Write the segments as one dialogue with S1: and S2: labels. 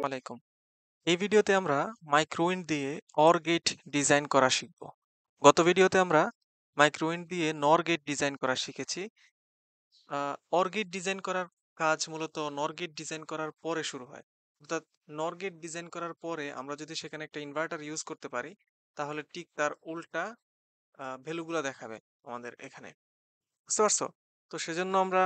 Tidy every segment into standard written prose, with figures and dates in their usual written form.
S1: আলাইকুম। এই ভিডিওতে আমরা মাইক্রোউইন্ড দিয়ে অর গেট ডিজাইন করা শিখব। গত ভিডিওতে আমরা মাইক্রোউইন্ড দিয়ে নর গেট ডিজাইন করা শিখেছি। অর গেট ডিজাইন করার কাজ মূলত নর গেট ডিজাইন করার পরে শুরু হয়। অর্থাৎ নর গেট ডিজাইন করার পরে আমরা যদি সেখানে একটা ইনভার্টার ইউজ করতে পারি, তাহলে ঠিক তার উল্টা ভ্যালুগুলা দেখাবে আমাদের এখানে। বুঝতে পারছো? তো সেজন্য আমরা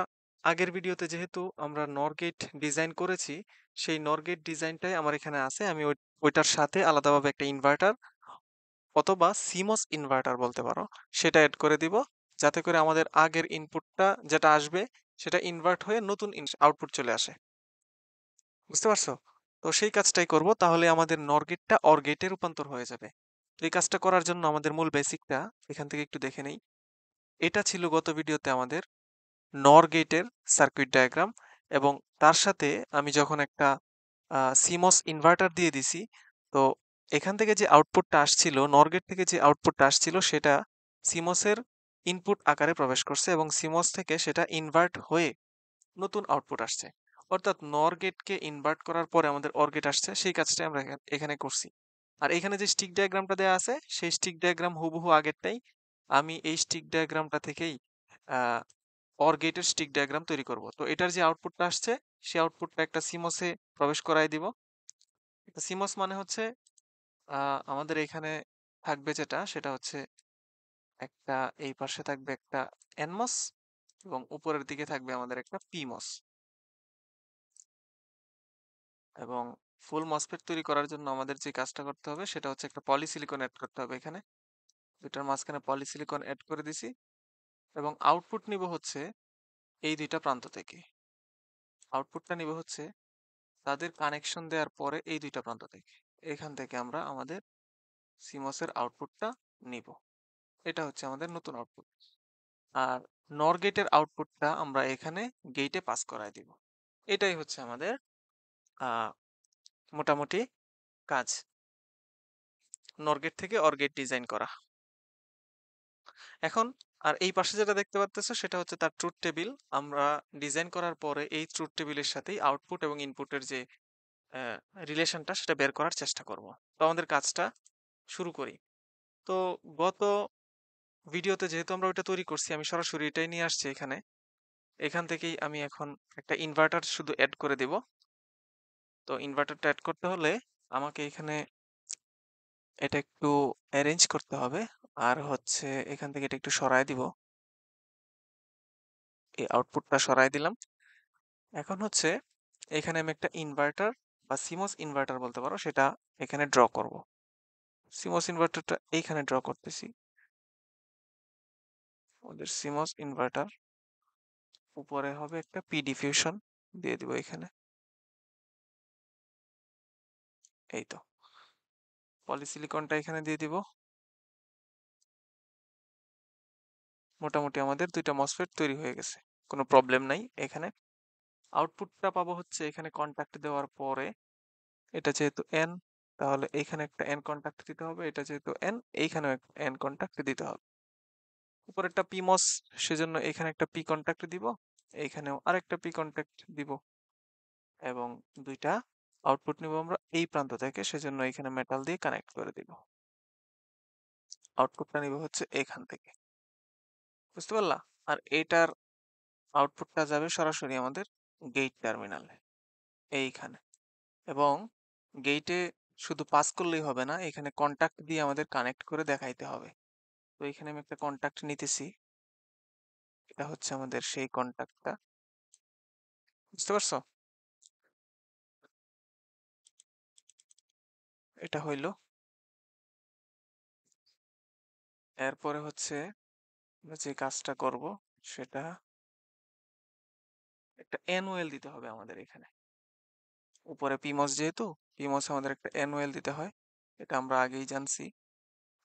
S1: আগের ভিডিওতে যেহেতু আমরা নর গেট ডিজাইন করেছি, সেই নর গেট ডিজাইনটাই আমার এখানে আছে। আমি ওইটার সাথে আলাদাভাবে একটা ইনভার্টার অথবা সিমস ইনভার্টার বলতে পারো, সেটা এড করে দিব। যাতে করে আমাদের আগের ইনপুটটা যেটা আসবে সেটা ইনভার্ট হয়ে নতুন আউটপুট চলে আসে। বুঝতে পারছো? তো সেই কাজটাই করব, তাহলে আমাদের নর গেটটা অর গেটে রূপান্তর হয়ে যাবে। তো এই কাজটা করার জন্য আমাদের মূল বেসিকটা এখান থেকে একটু দেখে নেই। এটা ছিল গত ভিডিওতে আমাদের নর গেটের সার্কিট ডায়াগ্রাম, এবং তার সাথে আমি যখন একটা সিমস ইনভার্টার দিয়ে দিছি, তো এখান থেকে যে আউটপুটটা আসছিল, নর গেট থেকে যে আউটপুটটা আসছিল সেটা সিমসের ইনপুট আকারে প্রবেশ করছে এবং সিমস থেকে সেটা ইনভার্ট হয়ে নতুন আউটপুট আসছে। অর্থাৎ নর গেটকে ইনভার্ট করার পরে আমাদের অর গেট আসছে, সেই কাজটাই আমরা এখানে করছি। আর এখানে যে স্টিক ডায়াগ্রামটা দেওয়া আছে, সেই স্টিক ডায়াগ্রাম হুবহু আগেরটাই। আমি এই স্টিক ডায়াগ্রামটা থেকেই অর গেটের স্টিক ডায়াগ্রাম তৈরি করব। তো এটার যে আউটপুটটা আসছে, সেই আউটপুটটা একটা সিমসে প্রবেশ করাই দিব। সিমস মানে হচ্ছে আমাদের এখানে থাকবে যেটা, সেটা হচ্ছে একটা, এই পাশে থাকবে একটা এনমস এবং উপরের দিকে থাকবে আমাদের একটা পিমস। এবং ফুল মসফেট তৈরি করার জন্য আমাদের যে কাজটা করতে হবে সেটা হচ্ছে একটা পলিসিলিকন অ্যাড করতে হবে এখানে। দুইটার মাঝখানে পলিসিলিকন অ্যাড করে দিছি এবং আউটপুট নিব হচ্ছে এই দুইটা প্রান্ত থেকে। আউটপুটটা নিব হচ্ছে তাদের কানেকশন দেওয়ার পরে এই দুইটা প্রান্ত থেকে। এখান থেকে আমরা আমাদের সিমসের আউটপুটটা নিব। এটা হচ্ছে আমাদের নতুন আউটপুট। আর নর গেটের আউটপুটটা আমরা এখানে গেটে পাস করায় দিব। এটাই হচ্ছে আমাদের আহ, মোটামুটি কাজ, নর গেট থেকে অর গেট ডিজাইন করা। এখন আর এই পাশে যেটা দেখতে পাচ্তেছো সেটা হচ্ছে তার ট্রুথ টেবিল। আমরা ডিজাইন করার পরে এই ট্রুথ টেবিলের সাথেই আউটপুট এবং ইনপুটের যে রিলেশনটা সেটা বের করার চেষ্টা করব। তো আমাদের কাজটা শুরু করি। তো গত ভিডিওতে যেহেতু আমরা ওইটা তৈরি করছি, আমি সরাসরি এটাই নিয়ে আসছি এখানে। এখান থেকেই আমি এখন একটা ইনভার্টার শুধু অ্যাড করে দেব। তো ইনভার্টারটা অ্যাড করতে হলে আমাকে এখানে এটা একটু অ্যারেঞ্জ করতে হবে। আর হচ্ছে এখান থেকে এটা একটু সরায় দিব। এই আউটপুটটা সরাই দিলাম। এখন হচ্ছে এখানে আমি একটা ইনভার্টার বা সিমস ইনভার্টার বলতে পারো, সেটা এখানে ড্র করব। সিমস ইনভার্টারটা এইখানে ড্র করতেছি। ওদের সিমস ইনভার্টার উপরে হবে একটা পি ডিফিউশন দিয়ে দিব এখানে। এই তো পলিসিলিকনটা এখানে দিয়ে দিব। মোটামুটি আমাদের দুইটা মসফেট তৈরি হয়ে গেছে, কোনো প্রবলেম নাই এখানে। আউটপুটটা পাবো হচ্ছে এখানে কন্ট্যাক্ট দেওয়ার পরে। এটা যেহেতু এন, তাহলে এইখানে একটা এন কন্ট্যাক্ট দিতে হবে। এটা যেহেতু এন, এইখানেও একটা এন কন্ট্যাক্ট দিতে হবে। উপরে একটা পি মস, সেজন্য এখানে একটা পি কন্ট্যাক্ট দিব, এইখানেও আরেকটা পি কন্ট্যাক্ট দিব। এবং দুইটা আউটপুট নিব আমরা এই প্রান্ত থেকে, সেজন্য এখানে মেটাল দিয়ে কানেক্ট করে দিব। আউটপুটটা নিব হচ্ছে এখান থেকে। বুঝতে পারলা? আর এটার আউটপুটটা যাবে সরাসরি আমাদের গেট টার্মিনালে এইখানে। এবং গেটে শুধু পাস করলেই হবে না, এখানে কন্টাক্ট দিয়ে আমাদের কানেক্ট করে দেখাইতে হবে। তো এখানে আমি একটা কন্টাক্ট নিতেছি। এটা হচ্ছে আমাদের সেই কন্টাক্টটা। বুঝতে পারছো? এটা হইলো। এরপরে হচ্ছে আমরা যে কাজটা করব সেটা, একটা এনওএল দিতে হবে আমাদের এখানে। উপরে পিমস, যেহেতু পিমস আমাদের একটা এনওএল দিতে হয়। এটা আমরা আগেই জানছি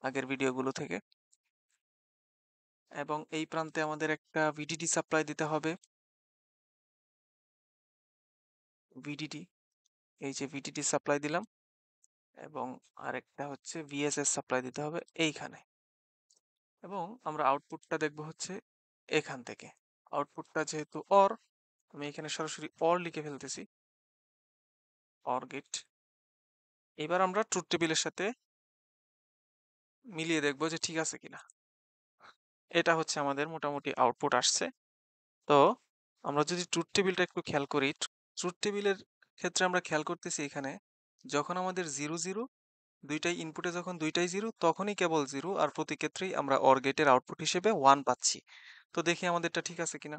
S1: আগের ভিডিওগুলো থেকে। এবং এই প্রান্তে আমাদের একটা ভিডিডি সাপ্লাই দিতে হবে। ভিডিডি, এই যে ভিডিডি সাপ্লাই দিলাম। এবং আরেকটা হচ্ছে ভিএসএস সাপ্লাই দিতে হবে এইখানে। এবং আমরা আউটপুটটা দেখব হচ্ছে এখান থেকে। আউটপুটটা যেহেতু অর, আমি এখানে সরাসরি অর লিখে ফেলতেছি। OR gate. এবার আমরা ট্রুথ টেবিলের সাথে মিলিয়ে দেখবো যে ঠিক আছে কিনা। এটা হচ্ছে আমাদের মোটামুটি আউটপুট আসছে। তো আমরা যদি ট্রুথ টেবিলটা একটু খেয়াল করি, ট্রুথ টেবিলের ক্ষেত্রে আমরা খেয়াল করতেছি এখানে যখন আমাদের 0 0 দুইটাই ইনপুটে যখন দুইটাই 0 তখনই কেবল 0, আর প্রতি ক্ষেত্রেই আমরা অর গেটের আউটপুট হিসেবে 1 পাচ্ছি। তো দেখি আমাদেরটা ঠিক আছে কিনা।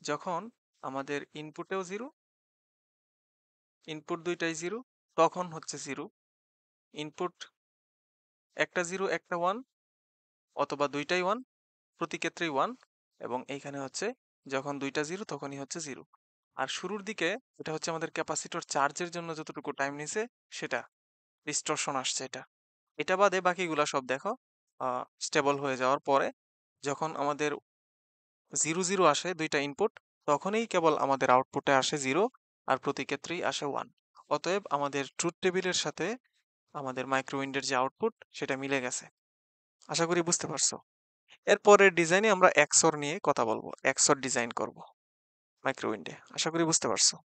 S1: যখন আমাদের ইনপুটেও 0, ইনপুট দুইটাই 0, তখন হচ্ছে 0। ইনপুট একটা 0 একটা 1 অথবা দুইটাই 1, প্রতি ক্ষেত্রেই 1, এবং এইখানে হচ্ছে যখন দুইটা 0 তখনই হচ্ছে 0। আর শুরুর দিকে এটা হচ্ছে আমাদের ক্যাপাসিটর চার্জের জন্য যতটুকু টাইম নিছে সেটা ডিস্টরশন আসছে এটা। এটা বাদে বাকিগুলা সব দেখো স্টেবল হয়ে যাওয়ার পরে যখন আমাদের 0 0 আসে দুইটা ইনপুট, তখনই কেবল আমাদের আউটপুটে আসে 0, আর প্রতি ক্ষেত্রেই আসে 1। অতএব আমাদের ট্রুথ টেবিলের সাথে আমাদের মাইক্রোউইন্ডের যে আউটপুট সেটা মিলে গেছে। আশা করি বুঝতে পারছো। এরপরের ডিজাইনে আমরা এক্সঅর নিয়ে কথা বলবো, এক্সঅর ডিজাইন করব মাইক্রোউইন্ডে। আশা করি বুঝতে পারছো।